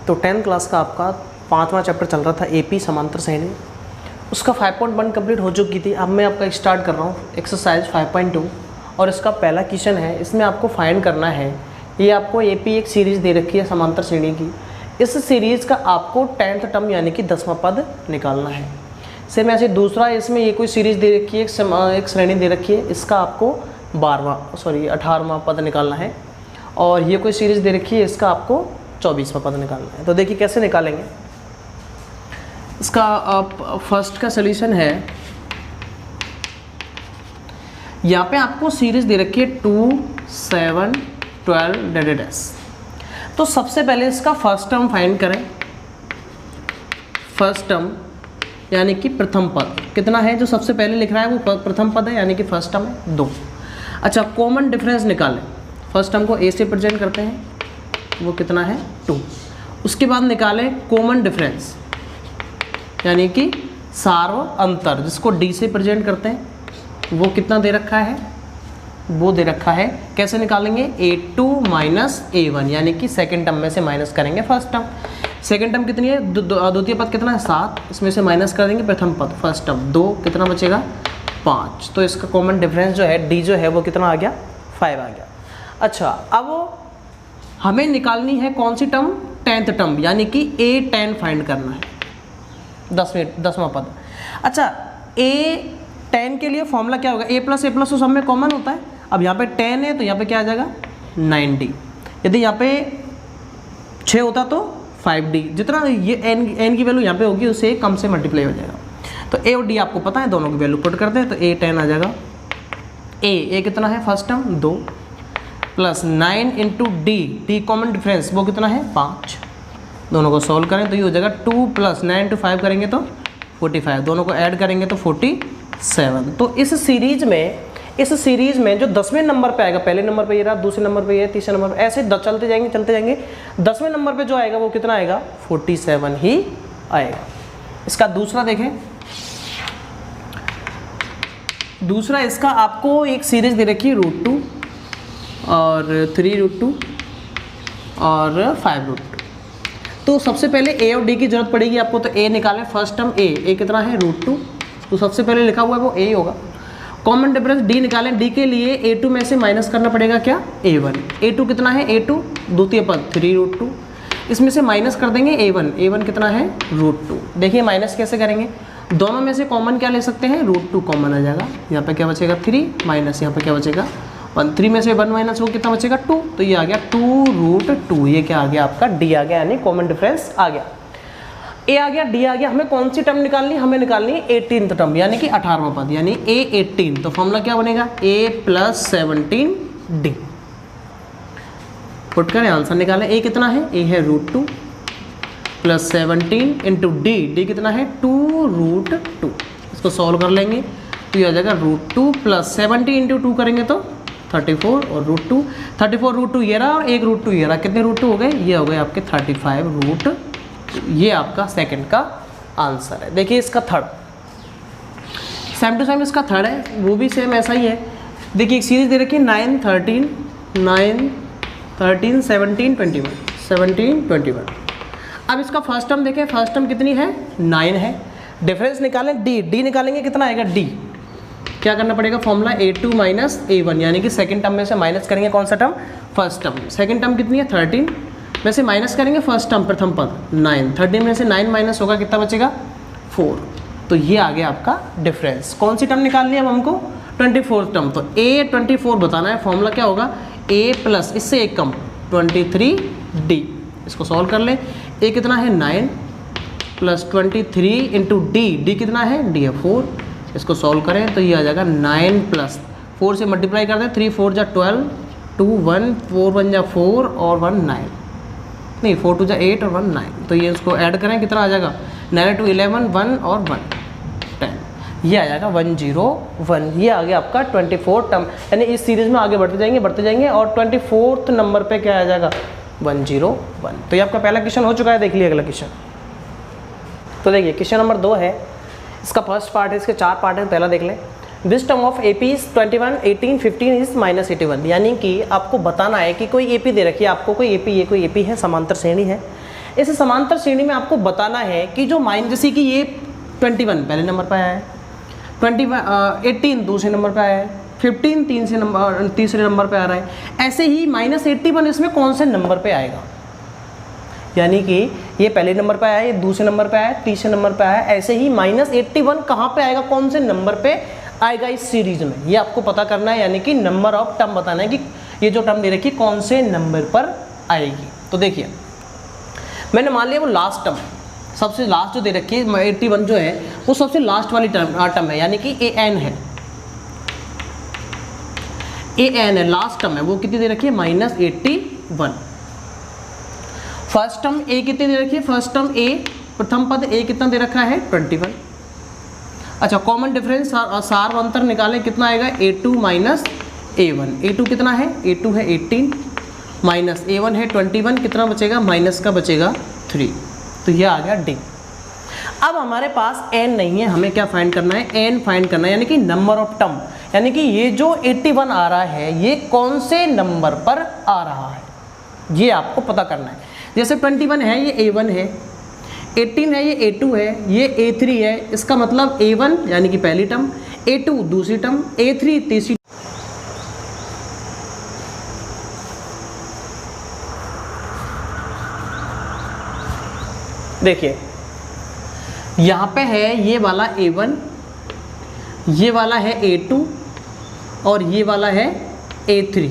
तो 10th class का आपका 5वां चैप्टर चल रहा था एपी समांतर श्रेणी, उसका 5.1 कंप्लीट हो चुकी थी। अब मैं आपका स्टार्ट कर रहा हूँ एक्सरसाइज 5.2 और इसका पहला क्वेश्चन है। इसमें आपको फाइंड करना है, ये आपको एपी एक सीरीज़ दे रखी है समांतर श्रेणी की, इस सीरीज़ का आपको 10th टर्म यानी कि 10वां पद निकालना है। सेम ऐसे दूसरा, इसमें ये कोई सीरीज़ दे रखी है, एक श्रेणी दे रखी है, इसका आपको 18वां पद निकालना है। और ये कोई सीरीज़ दे रखी है, इसका आपको 24वां पद निकालना है। तो देखिए कैसे निकालेंगे इसका। आप फर्स्ट का सॉल्यूशन है, यहाँ पे आपको सीरीज़ दे रखी है 2, 7, 12 तो सबसे पहले इसका फर्स्ट टर्म फाइंड करें। फर्स्ट टर्म यानी कि प्रथम पद कितना है, जो सबसे पहले लिख रहा है वो प्रथम पद है, यानी कि फर्स्ट टर्म है 2। अच्छा, कॉमन डिफरेंस निकालें। फर्स्ट टर्म को ए से प्रेजेंट करते हैं, वो कितना है 2। उसके बाद निकालें कॉमन डिफरेंस यानी कि सार्व अंतर, जिसको डी से प्रेजेंट करते हैं, वो कितना दे रखा है, वो दे रखा है। कैसे निकालेंगे, A2 माइनस A1 यानी कि सेकेंड टर्म में से माइनस करेंगे फर्स्ट टर्म। सेकेंड टर्म कितनी है, द्वितीय पद कितना है 7, इसमें से माइनस कर देंगे प्रथम पद फर्स्ट टर्म 2, कितना बचेगा 5। तो इसका कॉमन डिफरेंस जो है डी जो है वो कितना आ गया 5 आ गया। अच्छा, अब हमें निकालनी है कौन सी टर्म, 10th टर्म यानी कि A10 फाइंड करना है, 10वां पद। अच्छा, A10 के लिए फॉर्मूला क्या होगा, A प्लस तो सब में कॉमन होता है। अब यहाँ पे 10 है तो यहाँ पे क्या आ जाएगा 9D। यदि यहाँ पे 6 होता तो 5D, जितना ये n की वैल्यू यहाँ पे होगी उससे कम से मल्टीप्लाई हो जाएगा। तो A और D आपको पता है, दोनों की वैल्यू पुट करते हैं तो A10 आ जाएगा। A कितना है first term 2 plus 9 into D common difference वो कितना है 5। दोनों को सॉल्व करें तो ये हो जाएगा 2 प्लस 9 इंटू 5 करेंगे तो 45, दोनों को ऐड करेंगे तो 47। तो इस सीरीज़ में जो 10वें नंबर पे आएगा, पहले नंबर पे ये रहा, दूसरे नंबर पे ये, तीसरे नंबर पे, ऐसे चलते जाएंगे। 10वें नंबर पे जो आएगा वो कितना आएगा 47 ही आएगा। इसका दूसरा देखें, दूसरा इसका आपको एक सीरीज़ दे रखी है √2 और 3√2 और 5√2। तो सबसे पहले ए और डी की जरूरत पड़ेगी आपको, तो ए निकालें। फर्स्ट टर्म ए कितना है √2, तो सबसे पहले लिखा हुआ है वो ए होगा। कॉमन डिफरेंस डी निकालें, डी के लिए A2 में से माइनस करना पड़ेगा क्या A1। A2 कितना है, A2 द्वितीय पद 3√2, इसमें से माइनस कर देंगे A1 कितना है √2। देखिए माइनस कैसे करेंगे, दोनों में से कॉमन क्या ले सकते हैं, √2 कॉमन आ जाएगा। यहाँ पे क्या बचेगा 3 माइनस यहाँ पे क्या बचेगा 1, 3 में से 1 माइनस हो कितना बचेगा 2, तो ये आ गया 2√2। ये क्या आ गया आपका डी आ गया, यानी कॉमन डिफरेंस आ गया। ए आ गया, डी आ गया। हमें कौन सी टर्म निकालनी है, हमें निकालनी है 18th टर्म यानी कि 18वां पद, यानी A18। तो फॉर्मूला क्या बनेगा, A प्लस 17D। पुट करें, आंसर निकालें। ए कितना है, ए है √2 प्लस 17 इंटू डी कितना है 2√2। इसको सॉल्व कर लेंगे तो ये आ जाएगा √2 प्लस 70 इंटू 2 करेंगे तो 34 और √2, 34 √2 ये रहा और एक √2 ये रहा, कितने √2 हो गए, ये हो गए आपके 35 ये आपका सेकंड का आंसर है। देखिए इसका थर्ड, सेम टू सेम इसका थर्ड है, वो भी सेम ऐसा ही है। देखिए एक सीरीज दे रखी है 9, 13, 17, 21। अब इसका फर्स्ट टर्म देखें, फर्स्ट टर्म कितनी है 9 है। डिफरेंस निकालें, डी निकालेंगे कितना आएगा, डी क्या करना पड़ेगा, फॉर्मूला A2 माइनस A1 यानी कि सेकंड टर्म में से माइनस करेंगे कौन सा term, first term. Second term कितनी है 13 में से माइनस करेंगे फर्स्ट टर्म प्रथम पद 9, 13 में से 9 माइनस होगा कितना बचेगा 4। तो ये आ गया आपका डिफरेंस। कौन सी टर्म निकालनी है अब हमको, 24th टर्म। तो A24 बताना है, फॉर्मूला क्या होगा A प्लस इससे एक कम 23D। इसको सॉल्व कर ले, A कितना है 9 प्लस 23 इंटू डी कितना है, डी है 4। इसको सॉल्व करें तो ये आ जाएगा 9 प्लस 4 से मल्टीप्लाई कर दें, 3 4 जा 12, 2 1, 4 1 जा 4 और 1 9, नहीं 4 2 जा 8 और 1 9। तो ये इसको ऐड करें कितना आ जाएगा, 9 2 11, 1 और 1 10, ये आ जाएगा 101। ये आ गया आपका 24th टर्म। यानी इस सीरीज़ में आगे बढ़ते जाएंगे और 24th नंबर पे क्या आ जाएगा 101। तो ये आपका पहला क्वेश्चन हो चुका है। देख लिया अगला क्वेश्चन। तो देखिए क्वेश्चन नंबर 2 है, इसका फर्स्ट पार्ट है, इसके 4 पार्ट हैं। पहला देख लें, this term of AP is 21, 18, 15 is -81। यानी कि आपको बताना है कि कोई AP दे रखी है आपको, कोई AP, ये कोई AP है, समांतर श्रेणी है। इस समांतर श्रेणी में आपको बताना है कि जो माइनस, जैसे कि ये 21 पहले नंबर पर आया है, 18 दूसरे नंबर पर आया है, 15 तीसरे नंबर पे आ रहा है, ऐसे ही -81 इसमें कौन से नंबर पे आएगा, यानी कि ये पहले नंबर पे आया, ये दूसरे नंबर पे आया, तीसरे नंबर पे आया, ऐसे ही -81 कहाँ पे आएगा, कौन से नंबर पे आएगा इस सीरीज में, ये आपको पता करना है, यानी कि नंबर ऑफ टर्म बताना है कि ये जो टर्म दे रखी है कौन से नंबर पर आएगी। तो देखिए मैंने मान लिया वो लास्ट टर्म, सबसे लास्ट जो दे रखी है 81 जो है वो सबसे लास्ट वाली टर्म है, यानी कि an है, an है, लास्ट टर्म है, वो कितनी दे रखी है -81। फर्स्ट टर्म a कितनी दे रखी है, फर्स्ट टर्म a प्रथम पद a कितना दे रखा है 21। अच्छा कॉमन डिफरेंस सार अंतर निकालें, कितना आएगा a2 माइनस a1, a2 कितना है, a2 है 18 माइनस a1 है 21, कितना बचेगा, माइनस का बचेगा 3, तो ये आ गया d। अब हमारे पास n नहीं है, हमें क्या फाइंड करना है, n फाइंड करना है, यानी कि नंबर ऑफ टर्म, यानी कि ये जो 81 आ रहा है ये कौन से नंबर पर आ रहा है, ये आपको पता करना है। जैसे 21 है ये a1 है, 18 है ये a2 है, ये a3 है, इसका मतलब a1 यानी कि पहली टर्म, a2 दूसरी टर्म, a3 तीसरी। देखिए यहाँ पे है ये वाला a1, ये वाला है a2 और ये वाला है a3,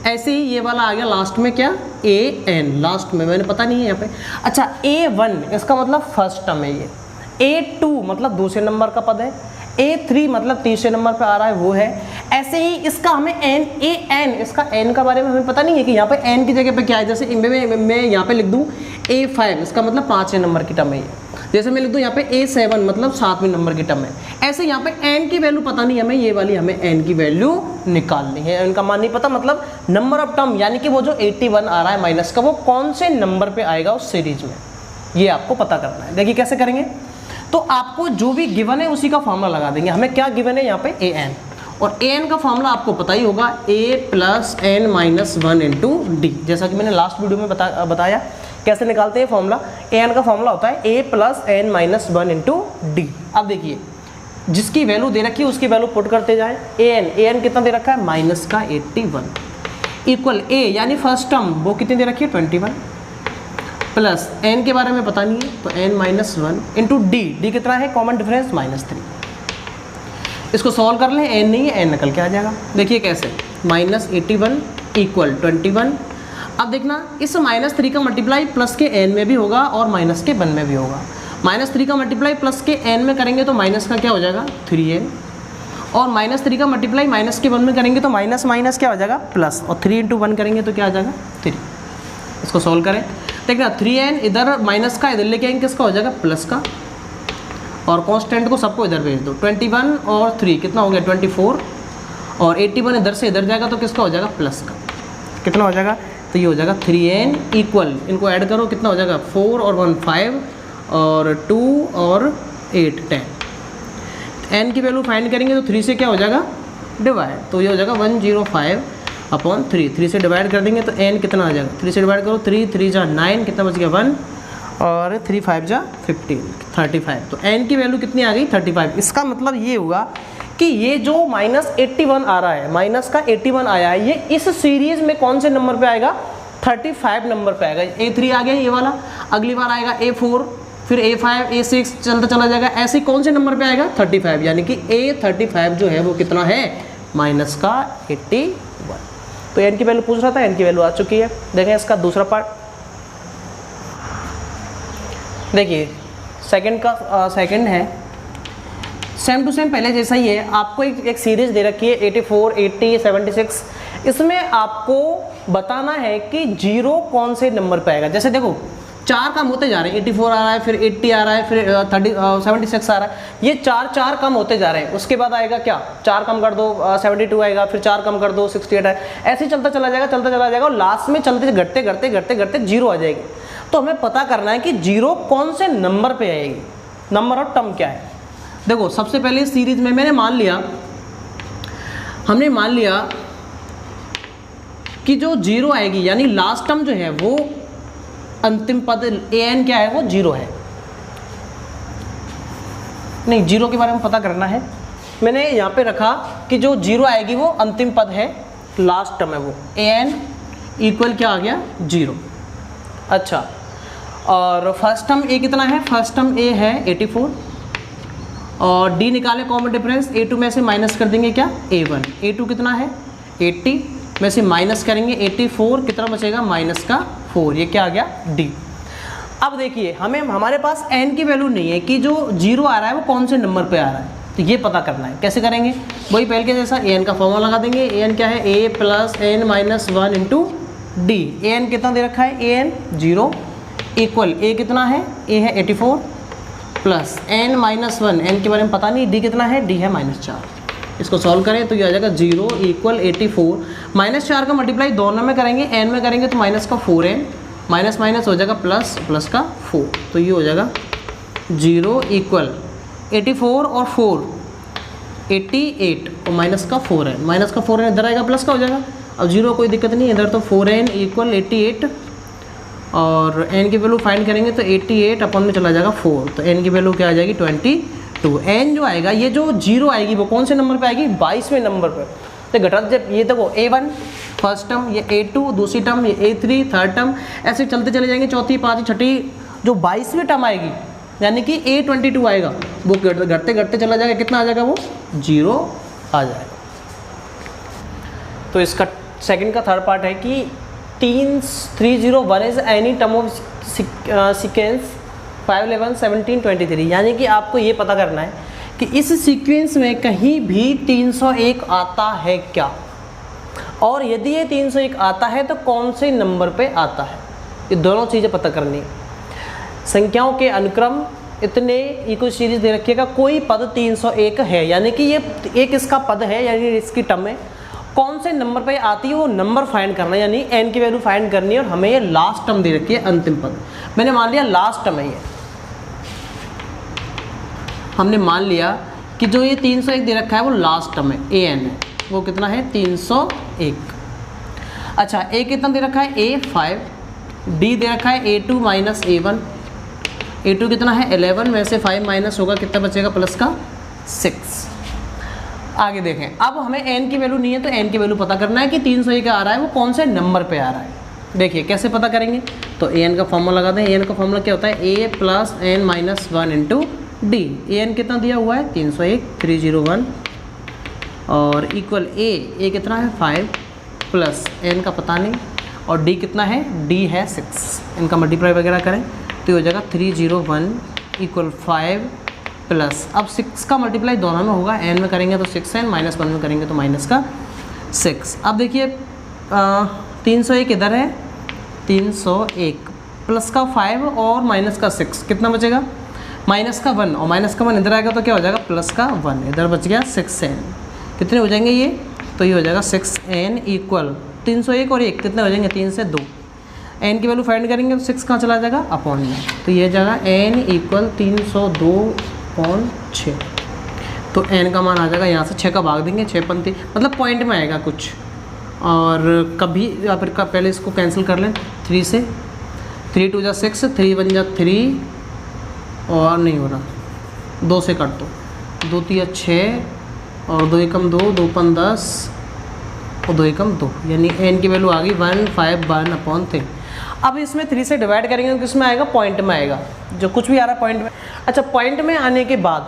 ऐसे ही ये वाला आ गया लास्ट में क्या an, लास्ट में मैंने पता नहीं है यहाँ पे। अच्छा a1 इसका मतलब फर्स्ट टर्म है, ये a2 मतलब दूसरे नंबर का पद है, a3 मतलब तीसरे नंबर पे आ रहा है वो है, ऐसे ही इसका हमें an इसका n का बारे में हमें पता नहीं है कि यहाँ पे n की जगह पे क्या है। जैसे मैं यहाँ पे लिख दूँ a5 इसका मतलब 5वें नंबर की टर्म है ये, जैसे मैं लिख दूँ यहाँ पे a7 मतलब 7वें नंबर की टर्म है, ऐसे यहाँ पे n की वैल्यू पता नहीं हमें, ये वाली हमें n की वैल्यू निकालनी है, n का मान नहीं पता, मतलब नंबर ऑफ टर्म यानी कि वो जो 81 आ रहा है माइनस का वो कौन से नंबर पे आएगा उस सीरीज में, ये आपको पता करना है। देखिए कैसे करेंगे, तो आपको जो भी गिवन है उसी का फॉर्मूला लगा देंगे। हमें क्या गिवन है यहाँ पे an, और an का फॉर्मूला आपको पता ही होगा a + n - 1 × d, जैसा कि मैंने लास्ट वीडियो में बताया कैसे निकालते हैं फॉर्मूला। an का फॉर्मूला होता है a + n - 1 × d। अब देखिए जिसकी वैल्यू दे रखी है उसकी वैल्यू पुट करते जाएं, an कितना दे रखा है माइनस का 81 इक्वल a यानी फर्स्ट टर्म वो कितनी दे रखी है 21 प्लस n के बारे में पता नहीं है तो n - 1 × d कितना है कॉमन डिफरेंस -3। इसको सॉल्व कर लें, n नहीं है n निकल के आ जाएगा। देखिए कैसे, -81 = 21। अब देखना इस -3 का मल्टीप्लाई प्लस के n में भी होगा और माइनस के 1 में भी होगा। -3 का मल्टीप्लाई प्लस के n में करेंगे तो माइनस का क्या हो जाएगा 3n, और -3 का मल्टीप्लाई माइनस के 1 में करेंगे तो माइनस माइनस क्या हो जाएगा प्लस, और 3 × 1 करेंगे तो क्या आ जाएगा 3। इसको सॉल्व करें, देखना 3n इधर माइनस का इधर लेके आएंगे किसका हो जाएगा प्लस का, और कांस्टेंट को सबको इधर भेज दो, 21 और 3 कितना हो गया 24, और 81 इधर से इधर जाएगा तो किसका हो जाएगा प्लस का, कितना हो जाएगा तो ये हो जाएगा 3n इक्वल, इनको ऐड करो कितना हो जाएगा 4 और 1 5 और 2 और 8 10। n की वैल्यू फाइंड करेंगे तो 3 से क्या हो जाएगा डिवाइड, तो ये हो जाएगा 105/3, 3 से डिवाइड कर देंगे तो n कितना आ जाएगा, 3 से डिवाइड करो 3 3 जा 9, कितना बच गया 1 और 3 5 जा 15 35, तो n की वैल्यू कितनी आ गई 35। इसका मतलब ये हुआ कि ये जो -81 आ रहा है, माइनस का 81 आया है, ये इस सीरीज में कौन से नंबर पे आएगा 35 नंबर पे आएगा। a3 आ गया ये वाला, अगली बार आएगा a4, फिर a5 a6 चलता चला जाएगा, ऐसे कौन से नंबर पे आएगा 35, यानी कि a35 जो है वो कितना है माइनस का 81। तो n की वैल्यू पूछ रहा था, n की वैल्यू आ चुकी है। देखें इसका दूसरा पार्ट, देखिए सेकंड है सेम टू सेम पहले जैसा ही है। आपको एक सीरीज दे रखी है 84 80 76, इसमें आपको बताना है कि 0 कौन से नंबर पे आएगा। जैसे देखो 4 कम होते जा रहे हैं, 84 आ रहा है, फिर 80 आ रहा है, फिर 76 आ रहा है, ये 4 कम होते जा रहे हैं। उसके बाद आएगा क्या, 4 कम कर दो 72 आएगा, फिर 4 कम कर दो 68 आएगा, ऐसे ही चलता चला जाएगा और लास्ट में चलते घटते 0 आ जाएगी। तो हमें पता करना है कि 0 कौन से नंबर पे आएगी, नंबर ऑफ टर्म क्या है। देखो सबसे पहले सीरीज में हमने मान लिया कि जो 0 आएगी यानी लास्ट टर्म जो है वो अंतिम पद an क्या है, वो 0 है। नहीं, 0 के बारे में पता करना है। मैंने यहाँ पे रखा कि जो 0 आएगी वो अंतिम पद है, लास्ट टर्म है वो। an इक्वल क्या आ गया, 0। अच्छा, और फर्स्ट टर्म a कितना है, फर्स्ट टर्म a है 84, और d निकाले कॉमन डिफरेंस, a2 में से माइनस कर देंगे क्या, a1। a2 कितना है 80 में से माइनस करेंगे 84, कितना बचेगा माइनस का 4, ये क्या आ गया d। अब देखिए हमारे पास n की वैल्यू नहीं है कि जो 0 आ रहा है वो कौन से नंबर पे आ रहा है, तो ये पता करना है। कैसे करेंगे, वही पहले के जैसा an का फॉर्मूला लगा देंगे। an क्या है, a plus n minus 1 into D. an कितना दे रखा है, an 0 इक्वल a कितना है, a है 84 प्लस n माइनस 1, n के बारे में पता नहीं, d कितना है, d है -4। इसको सॉल्व करें तो ये आ जाएगा 0 इक्वल 84, -4 का मल्टीप्लाई दोनों में करेंगे, n में करेंगे तो माइनस का 4n, माइनस माइनस हो जाएगा प्लस, प्लस का 4, तो ये हो जाएगा 0 इक्वल 84 और 4 88 और माइनस का 4n, माइनस का 4n इधर आएगा, प्लस का हो जाएगा। अब 0 कोई दिक्कत नहीं इधर, तो 4n इक्वल 88 और n की वैल्यू फाइंड करेंगे तो 88 अपन में चला जाएगा 4, तो n की वैल्यू क्या आ जाएगी 22। n जो आएगा, ये जो 0 आएगी वो कौन से नंबर पे आएगी, 22वें नंबर पर। तो घटा जब ये देखो a1 फर्स्ट टर्म, ये a2 दूसरी टर्म, ये a3 थर्ड टर्म, ऐसे चलते चले जाएंगे, चौथी पाँचवीं छठी, जो 22वीं टर्म आएगी यानी कि a22 आएगा, वो घटते घटते चला जाएगा, कितना आ जाएगा वो 0 आ जाएगा। तो इसका सेकंड का थर्ड पार्ट है कि 301 is any term of sequence 5 11 17 23, यानी कि आपको ये पता करना है कि इस सीक्वेंस में कहीं भी 301 आता है क्या, और यदि ये 301 आता है तो कौन से नंबर पे आता है, ये दोनों चीज़ें पता करनी है। संख्याओं के अनुक्रम इतने, ये कोई सीरीज दे रखिएगा, कोई पद 301 है यानी कि ये एक इसका पद है, यानी इसकी टर्म है, कौन से नंबर पे आती है वो नंबर फाइंड करना है, यानी n की वैल्यू फाइंड करनी है। और हमें ये लास्ट टर्म दे रखी है, अंतिम पद मैंने मान लिया लास्ट टर्म है ये, हमने मान लिया कि जो ये 301 दे रखा है वो लास्ट टर्म है, an है, वो कितना है 301। अच्छा, a कितना दे रखा है, a5, d दे रखा है a2 माइनस a1, a2 कितना है 11 में से 5 माइनस होगा, कितना बचेगा प्लस का 6। आगे देखें, अब हमें n की वैल्यू नहीं है तो n की वैल्यू पता करना है कि 301 आ रहा है वो कौन से नंबर पे आ रहा है। देखिए कैसे पता करेंगे, तो an का फॉर्मूला लगा दें। an का फॉर्मूला क्या होता है, a plus n minus 1 into D. an कितना दिया हुआ है 301 301 और इक्वल a कितना है 5 प्लस n का पता नहीं, और d कितना है, d है 6। इनका मल्टीप्लाई वगैरह करें तो हो जाएगा 301 इक्वल 5 प्लस, अब 6 का मल्टीप्लाई दोनों में होगा, n में करेंगे तो 6n, माइनस 1 में करेंगे तो माइनस का 6। अब देखिए 301 इधर है, 301 प्लस का 5 और माइनस का 6, कितना बचेगा माइनस का 1, और माइनस का 1 इधर आएगा तो क्या हो जाएगा प्लस का 1, इधर बच गया 6n। कितने हो जाएंगे ये, तो ये हो जाएगा 6n इक्वल 301 और 1 कितने हो जाएंगे 3 से 2, n की वैल्यू फाइंड करेंगे तो 6 कहाँ चला जाएगा अपॉन में, तो ये जाएगा n इक्वल 302/6, तो n का मान आ जाएगा यहाँ से 6 का भाग देंगे, 6 पंक्ति मतलब पॉइंट में आएगा कुछ, और कभी या फिर पहले इसको कैंसिल कर लें 3 से, 3 2 जा 6, 3 1 जा 3 और नहीं हो रहा, 2 से काट दो, 2 3 6 और 2 एकम 2, 2 5 10 और 2 एकम 2, यानी n की वैल्यू आ गई 151/3। अब इसमें 3 से डिवाइड करेंगे तो किसमें आएगा, पॉइंट में आएगा, जो कुछ भी आ रहा है पॉइंट में। अच्छा, पॉइंट में आने के बाद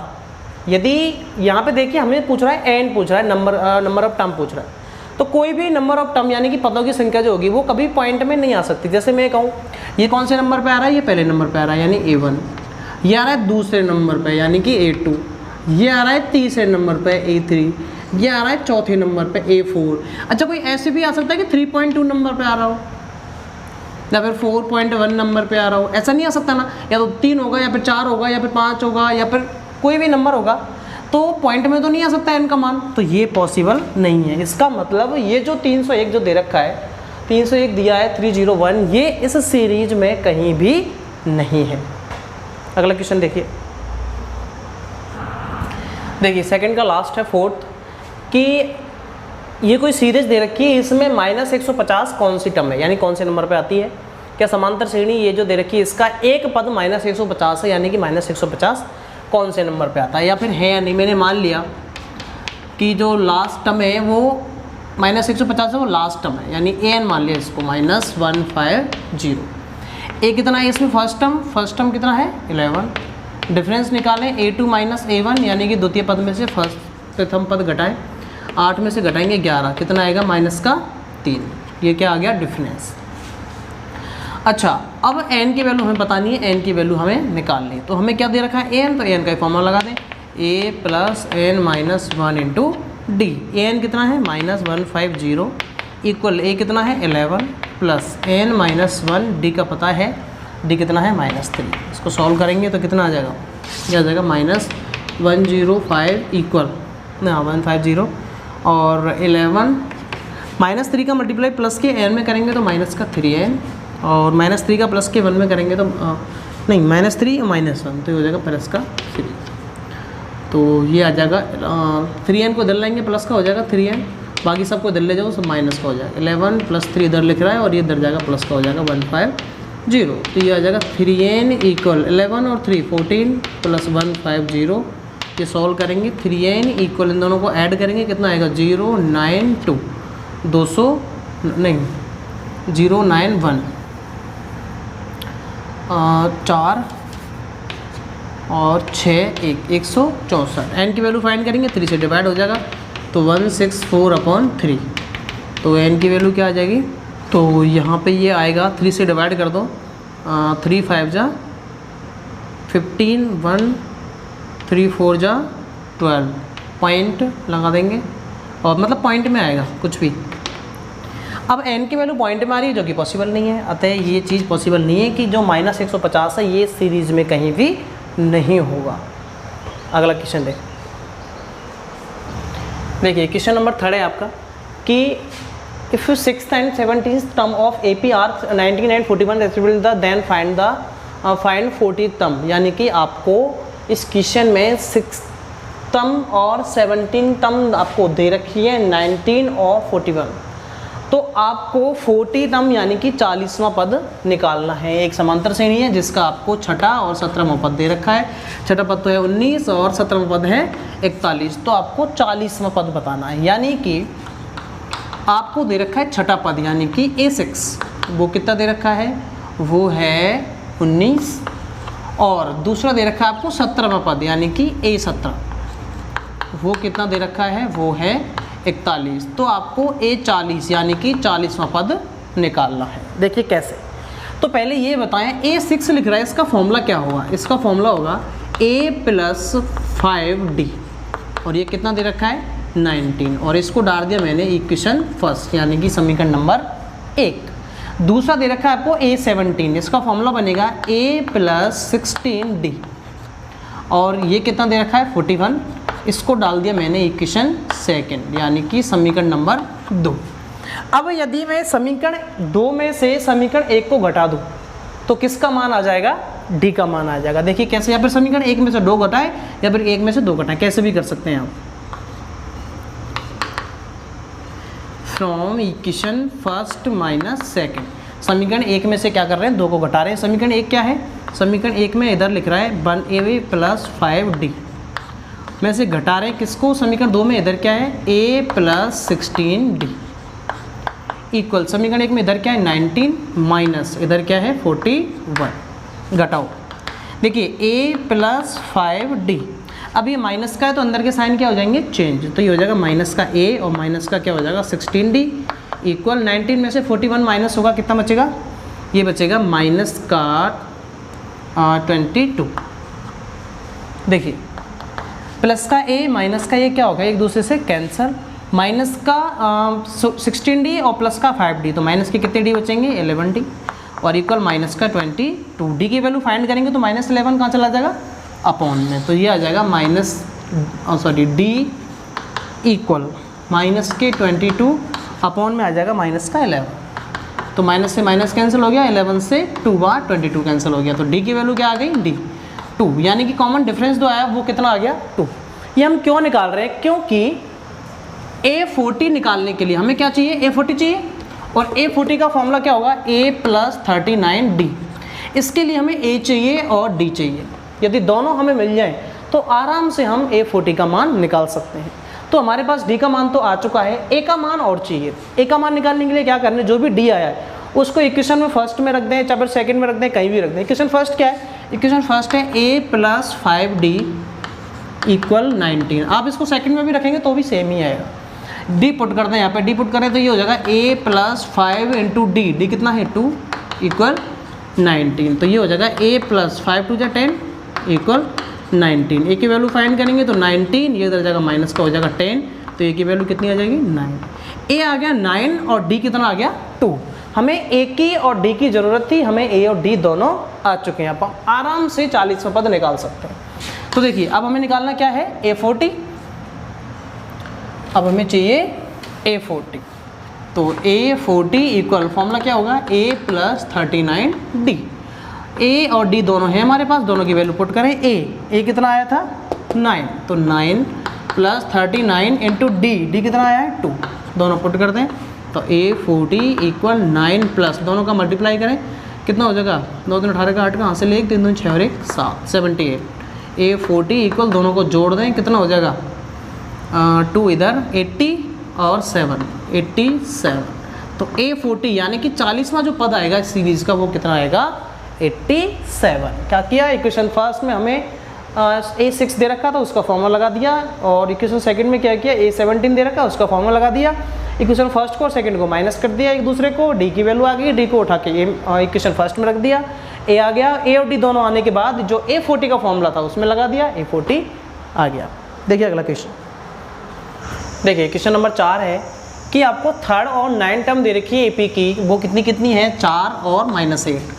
यदि यहाँ पे देखिए हमें पूछ रहा है n पूछ रहा है, नंबर ऑफ टर्म पूछ रहा है, तो कोई भी नंबर ऑफ टर्म यानी कि पदों की संख्या जो होगी वो कभी पॉइंट में नहीं आ सकती। जैसे मैं कहूँ ये कौन से नंबर पे आ रहा है, ये पहले नंबर पे आ रहा है यानी a1, ये आ रहा है दूसरे नंबर पे यानी कि a2, ये आ रहा है तीसरे नंबर पे a3, ये आ रहा है चौथे नंबर पे a4। अच्छा, कोई ऐसे भी आ सकता है कि 3.2 नंबर पे आ रहा हो या फिर 4.1 नंबर पे आ रहा हो, ऐसा नहीं आ सकता ना, या तो 3 होगा या फिर 4 होगा या फिर 5 होगा या फिर कोई भी नंबर होगा, तो पॉइंट में तो नहीं आ सकता n का मान, तो ये पॉसिबल नहीं है। इसका मतलब ये जो 301 जो दे रखा है, 301 दिया है 301, ये इस सीरीज में कहीं भी नहीं है। अगला क्वेश्चन देखिए, सेकंड का लास्ट है फोर्थ, कि ये कोई सीरीज दे रखी है, इसमें -150 कौन सी टर्म है, यानी कौन से नंबर पे आती है, क्या समांतर श्रेणी ये जो दे रखी है इसका एक पद -150 है, यानी कि -150 कौन से नंबर पे आता है, या फिर है या नहीं। मैंने मान लिया कि जो लास्ट टर्म है वो -150 है, वो लास्ट टर्म है, यानी an मान लिया इसको -150। ए कितना है इसमें फर्स्ट टर्म कितना है 11। डिफरेंस निकालें a2 -a1, यानी कि द्वितीय पद में से प्रथम पद घटाएं, 8 में से घटाएंगे 11, कितना आएगा -3। ये क्या आ गया डिफरेंस। अच्छा, अब n की वैल्यू हमें बतानी है, n की वैल्यू हमें निकालनी है। तो हमें क्या दे रखा है an, तो an का फॉर्मूला लगा दें, a + n - 1 × d। an कितना है -150 इक्वल a कितना है 11 + n - 1 d का पता है, d कितना है -3। इसको सॉल्व करेंगे तो कितना आ जाएगा, ये आ जाएगा -105 इक्वल 150 और 11 -3 का मल्टीप्लाई प्लस के n में करेंगे तो माइनस का 3n, और -3 का प्लस के 1 में करेंगे तो नहीं -3 -1 तो ये हो जाएगा प्लस का 3। तो ये आ जाएगा 3n को इधर लाएंगे प्लस का हो जाएगा 3n, बाकी सबको इधर ले जाओ सब माइनस का हो जाएगा। 11 + 3 इधर लिख रहा है और ये इधर जाएगा प्लस का हो जाएगा 150। तो ये आ जाएगा 3n इक्वल 11 और 3 14 + 150। ये सॉल्व करेंगे 3n इक्वल इन दोनों को ऐड करेंगे कितना आएगा 092 200 नहीं 091 4 और 6 164। n की वैल्यू फाइंड करेंगे 3 से डिवाइड हो जाएगा तो 164/3। तो n की वैल्यू क्या आ जाएगी, तो यहाँ पे ये आएगा 3 से डिवाइड कर दो 3 5 जा 15 1 3 4 जा 12 पॉइंट लगा देंगे और मतलब पॉइंट में आएगा कुछ भी। अब n की वैल्यू पॉइंट में आ रही है जो कि पॉसिबल नहीं है, अतः ये चीज़ पॉसिबल नहीं है कि जो -150 है ये सीरीज़ में कहीं भी नहीं होगा। अगला क्वेश्चन देखिए क्वेश्चन नंबर 3 है आपका कि if 6th and 17th term of AP are 19 and 41 respectively then find 40th term, यानी कि आपको इस क्वेश्चन में 6th टर्म और 17 टर्म आपको दे रखी है 19 और 41, तो आपको 40 टर्म यानी कि 40वां पद निकालना है। एक समांतर श्रेणी है जिसका आपको छठा और 17वां पद दे रखा है, छठा पद तो है 19 और 17वां पद है 41, तो आपको 40वां पद बताना है। यानी कि आपको दे रखा है छठा पद यानी कि A6, वो कितना दे रखा है वो है 19, और दूसरा दे रखा है आपको 17वां पद यानी कि A17, वो कितना दे रखा है वो है 41, तो आपको A40 यानी कि 40वां पद निकालना है। देखिए कैसे, तो पहले ये बताएं A6 लिख रहा है, इसका फॉर्मूला क्या होगा, इसका फॉर्मूला होगा A + 5D, और ये कितना दे रखा है 19, और इसको डाल दिया मैंने इक्वेशन फर्स्ट यानी कि समीकरण नंबर 1। दूसरा दे रखा है आपको A17, इसका फॉर्मूला बनेगा A + 16D, और ये कितना दे रखा है 41, इसको डाल दिया मैंने इक्वेशन सेकंड यानी कि समीकरण नंबर 2। अब यदि मैं समीकरण 2 में से समीकरण 1 को घटा दूं तो किसका मान आ जाएगा, डी का मान आ जाएगा। देखिए कैसे, या फिर समीकरण 1 में से 2 घटाए या फिर 1 में से 2 घटाए, कैसे भी कर सकते हैं आप। From equation first minus second, समीकरण 1 में से क्या कर रहे हैं 2 को घटा रहे हैं। समीकरण 1 क्या है, समीकरण 1 में इधर लिख रहा है 1A + 5D में से घटा रहे हैं किसको, समीकरण 2 में इधर क्या है A + 16D इक्वल समीकरण 1 में इधर क्या है 19 माइनस इधर क्या है 41, घटाओ। देखिए A + 5D, अब ये माइनस का है तो अंदर के साइन क्या हो जाएंगे चेंज, तो ये हो जाएगा माइनस का A और माइनस का क्या हो जाएगा 16D इक्वल 19 में से 41 माइनस होगा कितना बचेगा, ये बचेगा माइनस का 22। देखिए प्लस का A माइनस का ये क्या होगा एक दूसरे से कैंसल, माइनस का 16D और प्लस का 5D, तो माइनस के कितने D बचेंगे 11D और इक्वल माइनस का 22। D की वैल्यू फाइंड करेंगे तो -11 कहाँ चला जाएगा अपॉन में, तो ये आ जाएगा D इक्वल माइनस के 22 अपॉन में आ जाएगा माइनस का 11, तो माइनस से माइनस कैंसिल हो गया, 11 से 2 बार 22 कैंसिल हो गया, तो D की वैल्यू क्या आ गई D 2, यानी कि कॉमन डिफरेंस जो आया वो कितना आ गया 2। ये हम क्यों निकाल रहे हैं, क्योंकि A40 निकालने के लिए हमें क्या चाहिए A40 चाहिए, और A40 का फॉर्मूला क्या होगा, A + 39D। इसके लिए हमें A चाहिए और D चाहिए। यदि दोनों हमें मिल जाएं तो आराम से हम A40 का मान निकाल सकते हैं। तो हमारे पास D का मान तो आ चुका है, A का मान और चाहिए। A का मान निकालने के लिए क्या करना है, जो भी D आया है उसको इक्वेशन में फर्स्ट में रख दें, चाहे फिर सेकंड में रख दें, कहीं भी रख दें। इक्वेशन फर्स्ट क्या है, इक्वेशन फर्स्ट है A + 5D = 19। आप इसको सेकंड में भी रखेंगे तो भी सेम ही आएगा। D पुट करते हैं, यहाँ पे D पुट करें तो ये हो जाएगा A + 5 × D। D कितना है 2 = 19। तो ये हो जाएगा A + 5 × 2 = 10 = 19। A की वैल्यू फाइंड करेंगे तो 19, ये इधर जाएगा माइनस का हो जाएगा 10, तो A की वैल्यू कितनी आ जाएगी 9। A आ गया 9 और D कितना आ गया 2। हमें A की और D की ज़रूरत थी, हमें A और D दोनों आ चुके हैं। आप आराम से 40वां पद निकाल सकते हैं। तो देखिए अब हमें निकालना क्या है, A40। अब हमें चाहिए A40। तो A40 इक्वल फॉर्मूला क्या होगा, A + 39D। A और D दोनों हैं हमारे पास, दोनों की वैल्यू पुट करें। A कितना आया था 9, तो 9 + 39 × D कितना आया है 2, दोनों पुट कर दें। तो A40 = 9 प्लस दोनों का मल्टीप्लाई करें, कितना हो जाएगा, 2 3 18 का 8 का, यहाँ से ले 1 3 2 6 और 1 7, 78। A40 इक्वल दोनों को जोड़ दें, कितना हो जाएगा 2 इधर 80 और 7 87। तो A40 यानी कि 40वां जो पद आएगा इस सीरीज़ का वो कितना आएगा 87। क्या किया, इक्वेशन फर्स्ट में हमें A6 दे रखा था उसका फॉर्मूला लगा दिया, और इक्वेशन सेकंड में क्या किया, A17 दे रखा उसका फॉर्मूला लगा दिया। इक्वेशन फर्स्ट को और सेकंड को माइनस कर दिया एक दूसरे को, D की वैल्यू आ गई, D को उठा के इक्वेशन फर्स्ट में रख दिया, A आ गया। A और D दोनों आने के बाद जो A40 का फॉर्मूला था उसमें लगा दिया, A40 आ गया। देखिए अगला क्वेश्चन, देखिए क्वेश्चन नंबर 4 है कि आपको थर्ड और 9 टर्म दे रखी है AP की, वो कितनी कितनी है 4 और -8।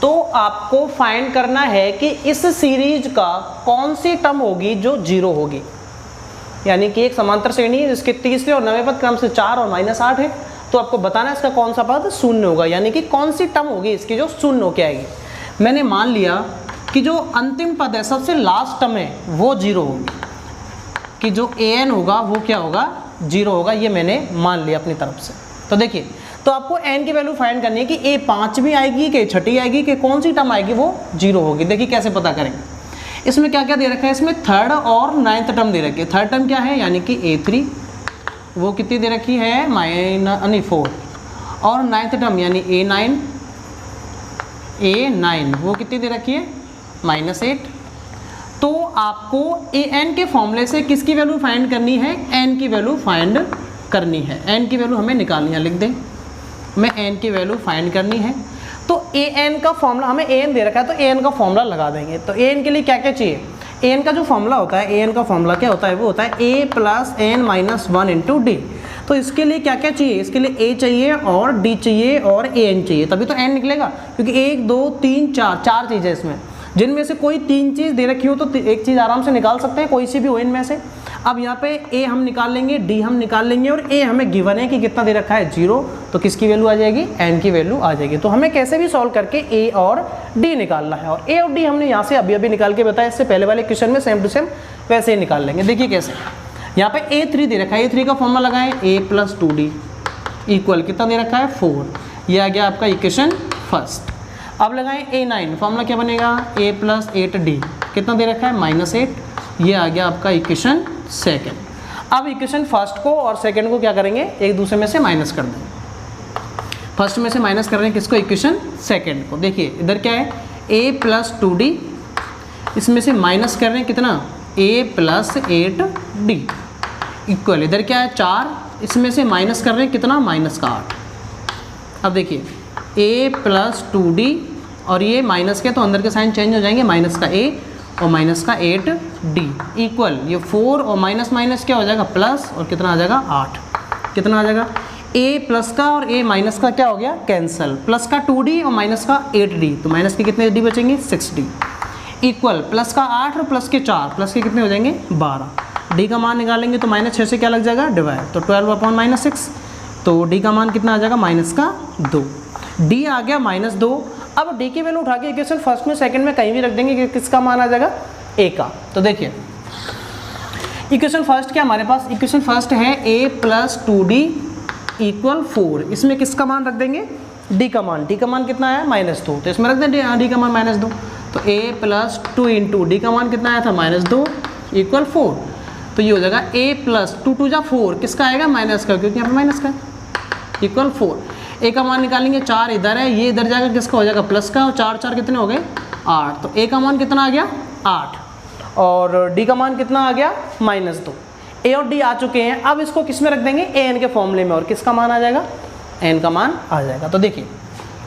तो आपको फाइंड करना है कि इस सीरीज का कौन सी टर्म होगी जो 0 होगी। यानी कि एक समांतर श्रेणी है जिसके तीसरे और 9वें पद क्रम से 4 और -8 है, तो आपको बताना है इसका कौन सा पद शून्य होगा, यानी कि कौन सी टर्म होगी इसकी जो शून्य होके आएगी। मैंने मान लिया कि जो अंतिम पद है, सबसे लास्ट टर्म है, वो 0 होगी, कि जो an होगा वो क्या होगा 0 होगा, ये मैंने मान लिया अपनी तरफ से। तो देखिए, तो आपको n की वैल्यू फाइंड करनी है कि a 5वीं आएगी कि 6ठी आएगी कि कौन सी टर्म आएगी वो 0 होगी। देखिए कैसे पता करेंगे, इसमें क्या क्या दे रखा है, इसमें थर्ड और 9th टर्म दे रखी है। थर्ड टर्म क्या है, यानी कि A3, वो कितनी दे रखी है 4, और 9th टर्म यानी A9 वो कितनी दे रखी है -8। तो आपको an के फॉर्मूले से किसकी वैल्यू फाइंड करनी है, n की वैल्यू फाइंड करनी है। n की वैल्यू हमें निकालनी है, लिख दें, हमें n की वैल्यू फाइंड करनी है। तो an का फॉर्मूला, हमें an दे रखा है तो an का फॉर्मूला लगा देंगे। तो an के लिए क्या क्या चाहिए, an का जो फॉर्मूला होता है, an का फॉर्मूला क्या होता है, वो होता है A + n - 1 × D। तो इसके लिए क्या क्या चाहिए, इसके लिए A चाहिए और D चाहिए और an चाहिए, तभी तो n निकलेगा, क्योंकि 1 2 3 4 चीज़ें इसमें, जिनमें से कोई 3 चीज़ दे रखी हो तो एक चीज़ आराम से निकाल सकते हैं, कोई सी भी हो इनमें से। अब यहाँ पे A हम निकाल लेंगे, D हम निकाल लेंगे, और A हमें गिवन है कि कितना दे रखा है 0, तो किसकी वैल्यू आ जाएगी, n की वैल्यू आ जाएगी। तो हमें कैसे भी सॉल्व करके A और D निकालना है, और A और D हमने यहाँ से अभी अभी निकाल के बताया, इससे पहले वाले क्वेश्चन में सेम टू सेम वैसे ही निकाल लेंगे। देखिए कैसे, यहाँ पे A3 दे रखा है, A3 का फॉर्मूला लगाएं, A + 2D इक्वल कितना दे रखा है 4, ये आ गया आपका इक्वेशन फर्स्ट। अब लगाएं A9, फॉर्मूला क्या बनेगा, A + 8D कितना दे रखा है -8, ये आ गया आपका इक्वेशन सेकंड। अब इक्वेशन फर्स्ट को और सेकंड को क्या करेंगे, एक दूसरे में से माइनस कर देंगे। फर्स्ट में से माइनस कर रहे हैं किसको, इक्वेशन सेकंड को। देखिए इधर क्या है A + 2D, इसमें से माइनस कर रहे हैं कितना A + 8D इक्वल, इधर क्या है 4, इसमें से माइनस कर रहे हैं कितना -8। अब देखिए A + 2D और ये माइनस के, तो अंदर के साइन चेंज हो जाएंगे, माइनस का A और माइनस का 8D इक्वल, ये 4 और माइनस माइनस क्या हो जाएगा प्लस, और कितना आ जाएगा 8, कितना आ जाएगा A प्लस का और A माइनस का क्या हो गया कैंसल, प्लस का 2D और माइनस का 8D, तो माइनस के कितने D बचेंगे 6D इक्वल, प्लस का 8 और प्लस के 4, प्लस के कितने हो जाएंगे 12। D का मान निकालेंगे तो -6 से क्या लग जाएगा डिवाइड, तो 12/-6, तो D का मान कितना आ जाएगा -2, D आ गया -2। अब D की वैल्यू उठा के इक्वेशन फर्स्ट में सेकंड में कहीं भी रख देंगे कि किसका मान आ जाएगा A का। तो देखिए इक्वेशन फर्स्ट क्या हमारे पास, इक्वेशन फर्स्ट है A + 2D इक्वल 4, इसमें किसका मान रख देंगे, डी का मान। डी का मान कितना आया -2, तो इसमें रख दें डी का मान -2, तो a + 2 × डी का मान कितना आया था -2 इक्वल 4, तो ये हो जाएगा a + 2 2 जा 4, किसका आएगा माइनस का, क्योंकि यहाँ पे माइनस का है, इक्वल 4। a का मान निकालेंगे 4 इधर है, ये इधर जाएगा, किसका हो जाएगा प्लस का, और 4 4 कितने हो गए 8, तो a का मान कितना आ गया 8, और d का मान कितना आ गया -2। a और d आ चुके हैं, अब इसको किस में रख देंगे, an के फॉर्मूले में, और किसका मान आ जाएगा, n का मान आ जाएगा। तो देखिए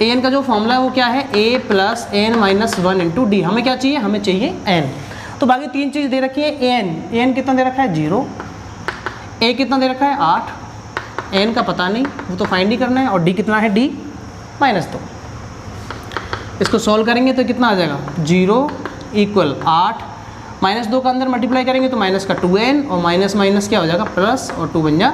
an का जो फॉर्मूला है वो क्या है, a + n - 1 × d, हमें क्या चाहिए, हमें चाहिए n। तो बाकी 3 चीज़ दे रखी है, an कितना दे रखा है 0, a कितना दे रखा है 8, n का पता नहीं, वो तो फाइंड ही करना है, और d कितना है, d -2। इसको सॉल्व करेंगे तो कितना आ जाएगा 0 इक्वल 8, -2 का अंदर मल्टीप्लाई करेंगे तो माइनस का 2n, और माइनस माइनस क्या हो जाएगा प्लस, और 2 बन जा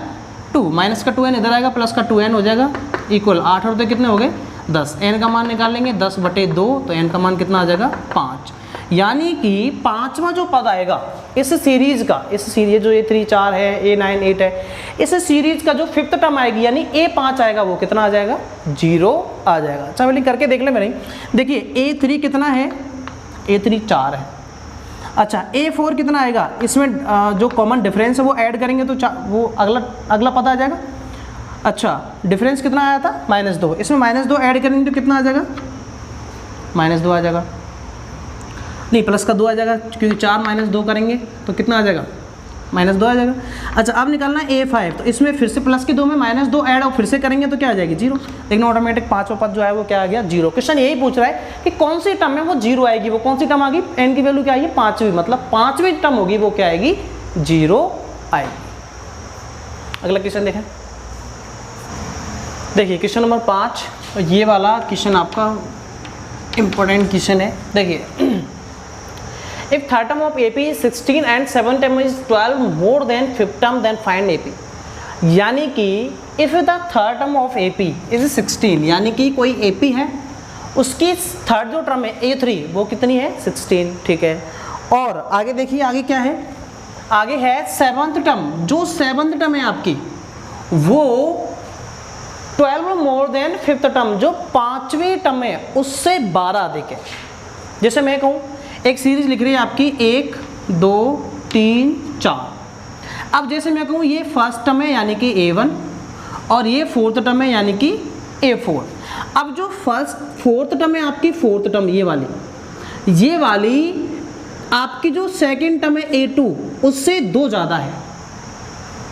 2, माइनस का 2n इधर आएगा, प्लस का 2n हो जाएगा इक्वल 8 और 2 कितने हो गए 10, n का मान निकाल लेंगे 10/2, तो n का मान कितना आ जाएगा 5। यानी कि पांचवा जो पद आएगा इस सीरीज का, इस सीरीज जो A3 4 है, A9 8 है, इस सीरीज का जो 5th टर्म आएगी यानी A5 आएगा, वो कितना आ जाएगा 0 आ जाएगा। अच्छा वाली करके देख ले मेरे, देखिए A3 कितना है, A3 4 है। अच्छा A4 कितना आएगा, इसमें जो कॉमन डिफरेंस है वो ऐड करेंगे तो वो अगला पता आ जाएगा। अच्छा डिफरेंस कितना आया था -2, इसमें -2 ऐड करेंगे तो कितना आ जाएगा -2 आ जाएगा, नहीं प्लस का 2 आ जाएगा, क्योंकि 4 - 2 करेंगे तो कितना आ जाएगा -2 आ जाएगा। अच्छा अब निकालना है A5, तो इसमें फिर से प्लस के 2 में -2 ऐड और फिर से करेंगे तो क्या आ जाएगी 0। देखना ऑटोमेटिक पांचवा पद जो है वो क्या आ गया 0। क्वेश्चन यही पूछ रहा है कि कौन सी टर्म में वो 0 आएगी, वो कौन सी टर्म आ गई, n की वैल्यू क्या आएगी 5वीं, मतलब 5वीं टर्म होगी वो क्या आएगी 0 आएगी। अगला क्वेश्चन देखें, देखिए क्वेश्चन नंबर 5, ये वाला क्वेश्चन आपका इम्पोर्टेंट क्वेश्चन है। देखिए if third term of AP is 16 and 7th term is 12 more than 5th term, then find AP। यानी कि if the third term of AP is 16, यानी कि कोई AP है, उसकी थर्ड जो टर्म है A3 वो कितनी है 16, ठीक है। और आगे देखिए आगे क्या है, आगे है 7th टर्म, जो 7th टर्म है आपकी वो 12 मोर देन 5th टर्म, जो 5वीं टर्म है उससे 12 अधिक है। जैसे मैं कहूँ एक सीरीज लिख रही है आपकी 1 2 3 4, अब जैसे मैं कहूँ ये फर्स्ट टर्म है यानी कि A1, और ये 4th टर्म है यानी कि A4। अब जो 4th टर्म है आपकी 4th टर्म ये वाली आपकी जो 2nd टर्म है A2 उससे 2 ज़्यादा है,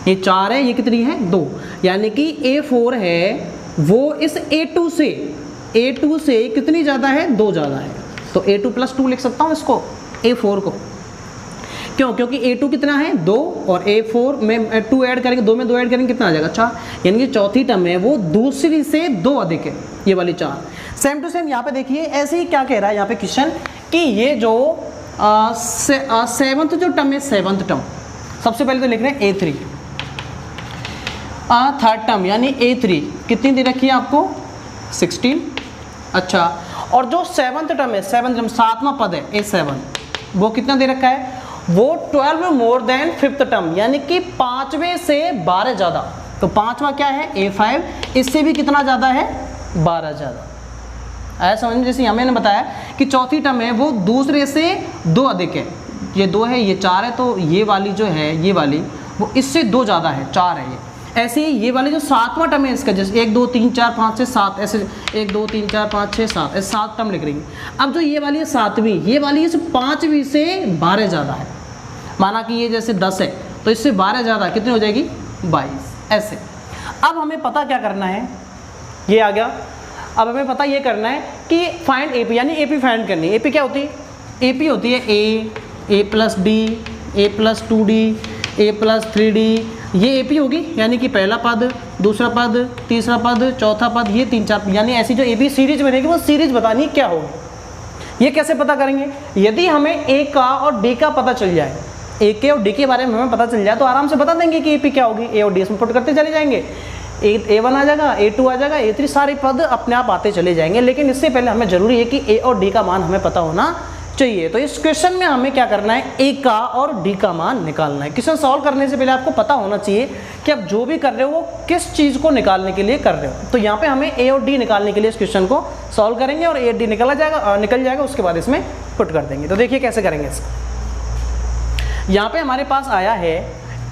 ये 4 है, ये कितनी है 2, यानी कि A4 है वो इस A2 से कितनी ज़्यादा है 2 ज़्यादा है, तो A2 + 2 लिख सकता हूँ इसको A4 को, क्यों, क्योंकि A2 कितना है 2 और A4 में 2 ऐड करेंगे, 2 में 2 ऐड करेंगे कितना आ जाएगा 4, यानी कि चौथी टर्म है वो दूसरी से 2 अधिक है, ये वाली 4। सेम टू सेम यहाँ पे देखिए ऐसे ही क्या कह रहा है यहाँ पे क्वेश्चन कि ये जो 7th जो टर्म है 7th टर्म, सबसे पहले तो लिख रहे हैं A3, थर्ड टर्म यानी A3 कितनी दे रखी है आपको 16। अच्छा और जो 7th टर्म है 7th टर्म 7वां पद है A7 वो कितना दे रखा है, वो 12 मोर देन 5th टर्म, यानी कि 5वें से 12 ज़्यादा, तो 5वां क्या है A5, इससे भी कितना ज़्यादा है 12 ज़्यादा। ऐसा समझ में, जैसे यहाँ मैंने बताया कि चौथी टर्म है वो दूसरे से 2 अधिक है, ये 2 है ये 4 है, तो ये वाली जो है ये वाली वो इससे 2 ज़्यादा है 4 है ये। ऐसे ही ये वाले जो 7वां टर्म है इसका, जैसे 1 2 3 4 5 6 7, ऐसे 1 2 3 4 5 6 7 ऐसे 7 टर्म लिख रही है। अब जो ये वाली है 7वीं, ये वाली इस 5वीं से 12 ज़्यादा है, माना कि ये जैसे 10 है तो इससे 12 ज़्यादा कितनी हो जाएगी 22 ऐसे। अब हमें पता क्या करना है, ये आ गया, अब हमें पता ये करना है कि फाइंड AP, यानी AP फाइंड करनी है। AP क्या होती है, AP होती है A + D, A + 2D, A + 3D, ये AP होगी, यानी कि पहला पद, दूसरा पद, तीसरा पद, चौथा पद, ये 3 4, यानी ऐसी जो AP सीरीज बनेगी वो सीरीज बतानी क्या होगी। ये कैसे पता करेंगे, यदि हमें A का और D का पता चल जाए, A के और D के बारे में हमें पता चल जाए तो आराम से बता देंगे कि AP क्या होगी, A और D इसमें पुट करते चले जाएंगे, A1 आ जाएगा, A2 आ जाएगा, A3, सारे पद अपने आप आते चले जाएंगे। लेकिन इससे पहले हमें जरूरी है कि A और D का मान हमें पता होना चाहिए। तो इस क्वेश्चन में हमें क्या करना है, ए का और डी का मान निकालना है। क्वेश्चन सॉल्व करने से पहले आपको पता होना चाहिए कि आप जो भी कर रहे हो वो किस चीज़ को निकालने के लिए कर रहे हो। तो यहाँ पे हमें ए और डी निकालने के लिए इस क्वेश्चन को सॉल्व करेंगे और ए डी निकल जाएगा, उसके बाद इसमें पुट कर देंगे। तो देखिए कैसे करेंगे इसको। यहाँ पे हमारे पास आया है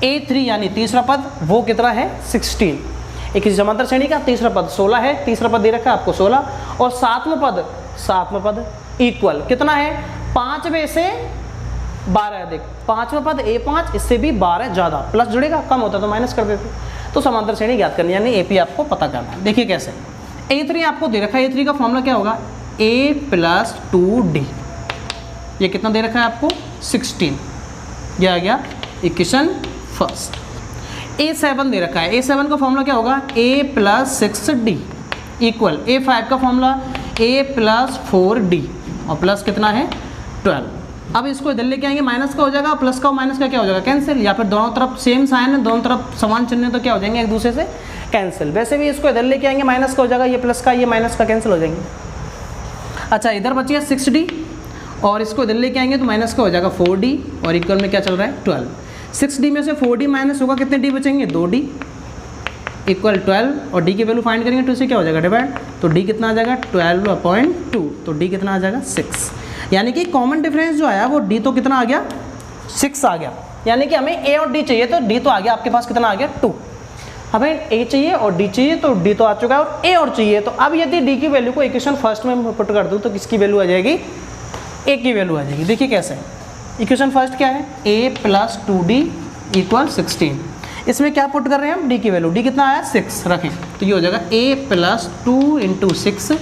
A3 यानी तीसरा पद, वो कितना है 16। एक समांतर श्रेणी का तीसरा पद 16 है, तीसरा पद दे रखा है आपको 16, और सातवां पद इक्वल कितना है 5 में से 12 अधिक, पांचवा पद A5, इससे भी 12 ज़्यादा, प्लस जुड़ेगा, कम होता तो माइनस कर देते। तो समांतर श्रेणी ज्ञात करनी यानी AP आपको पता करना है। देखिए कैसे, A3 आपको दे रखा है, A3 का फॉर्मूला क्या होगा A + 2D, ये कितना दे रखा है आपको 16, यह आ गया इक्वेशन फर्स्ट। A7 दे रखा है, A7 का फॉर्मूला क्या होगा A + 6D इक्वल A5 का फॉर्मूला A + 4D और प्लस कितना है 12। अब इसको इधर लेके आएंगे, माइनस का हो जाएगा, प्लस का और माइनस का क्या हो जाएगा कैंसिल, या फिर दोनों तरफ सेम साइन है, दोनों तरफ समान चिन्ह है तो क्या हो जाएंगे एक दूसरे से कैंसिल। वैसे भी इसको इधर लेके आएंगे, माइनस का हो जाएगा, ये प्लस का ये माइनस का कैंसिल हो जाएंगे। अच्छा इधर बच गया 6D और इसको इधर लेके आएंगे तो माइनस का हो जाएगा 4D और इक्वल में क्या चल रहा है 12। 6D में से 4D माइनस होगा, कितने D बचेंगे 2D इक्वल 12 और D की वैल्यू फाइंड करेंगे तो इसे क्या हो जाएगा डिवाइड, तो D कितना आ जाएगा 12/2, तो D कितना आ जाएगा 6। यानी कि कॉमन डिफरेंस जो आया वो D तो कितना आ गया 6 आ गया। यानी कि हमें A और D चाहिए तो D तो आ गया आपके पास कितना आ गया 2। हमें A चाहिए और D चाहिए तो D तो आ चुका है और A और चाहिए। तो अब यदि D की वैल्यू को इक्वेशन फर्स्ट में पुट कर दूँ तो किसकी वैल्यू आ जाएगी A की वैल्यू आ जाएगी। देखिए कैसे, इक्वेशन फर्स्ट क्या है A + 2D = 16। इसमें क्या पुट कर रहे हैं हम D की वैल्यू, D कितना आया 6 रखें तो ये हो जाएगा A + 2 × 6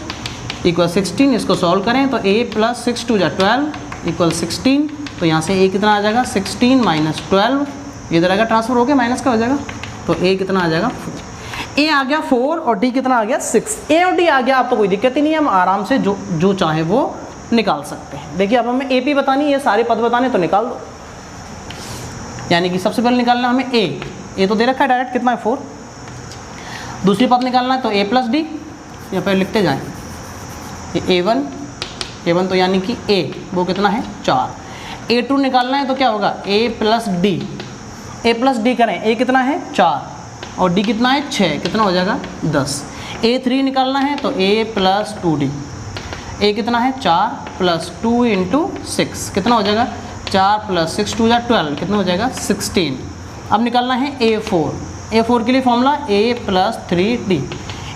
= 16। इसको सॉल्व करें तो A + 6 × 2 = 12 = 16। तो यहाँ से A कितना आ जाएगा 16 - 12, इधर आएगा ट्रांसफर होकर माइनस का हो जाएगा तो A कितना आ जाएगा 4। A आ गया 4 और D कितना आ गया 6। A और D आ गया, आप तो कोई दिक्कत ही नहीं है, हम आराम से जो चाहे वो निकाल सकते हैं। देखिए अब हमें AP बतानी है, सारे पद बताने तो निकाल दो। यानी कि सबसे पहले निकालना हमें A तो दे रखा है डायरेक्ट कितना है 4। दूसरी पद निकालना है तो A + D, या फिर लिखते जाएं ये A1 तो यानी कि A वो कितना है 4। A2 निकालना है तो क्या होगा A + D करें, A कितना है 4 और D कितना है 6, कितना हो जाएगा 10। A3 निकालना है तो A + 2D, A कितना है 4 + 2 × 6 कितना हो जाएगा 4 + 6 = 12, कितना हो जाएगा 16। अब निकालना है A4 के लिए formula A + 3D,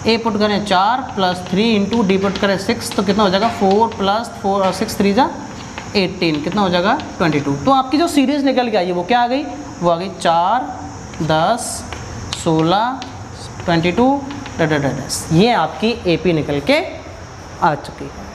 A put करें 4 + 3 × D पुट करें 6 तो कितना हो जाएगा 4 + 4 और 6 3 = 18, कितना हो जाएगा 22। तो आपकी जो सीरीज़ निकल के आई है वो क्या आ गई, वो आ गई 4 10 16 22 ये आपकी AP निकल के आ चुकी है।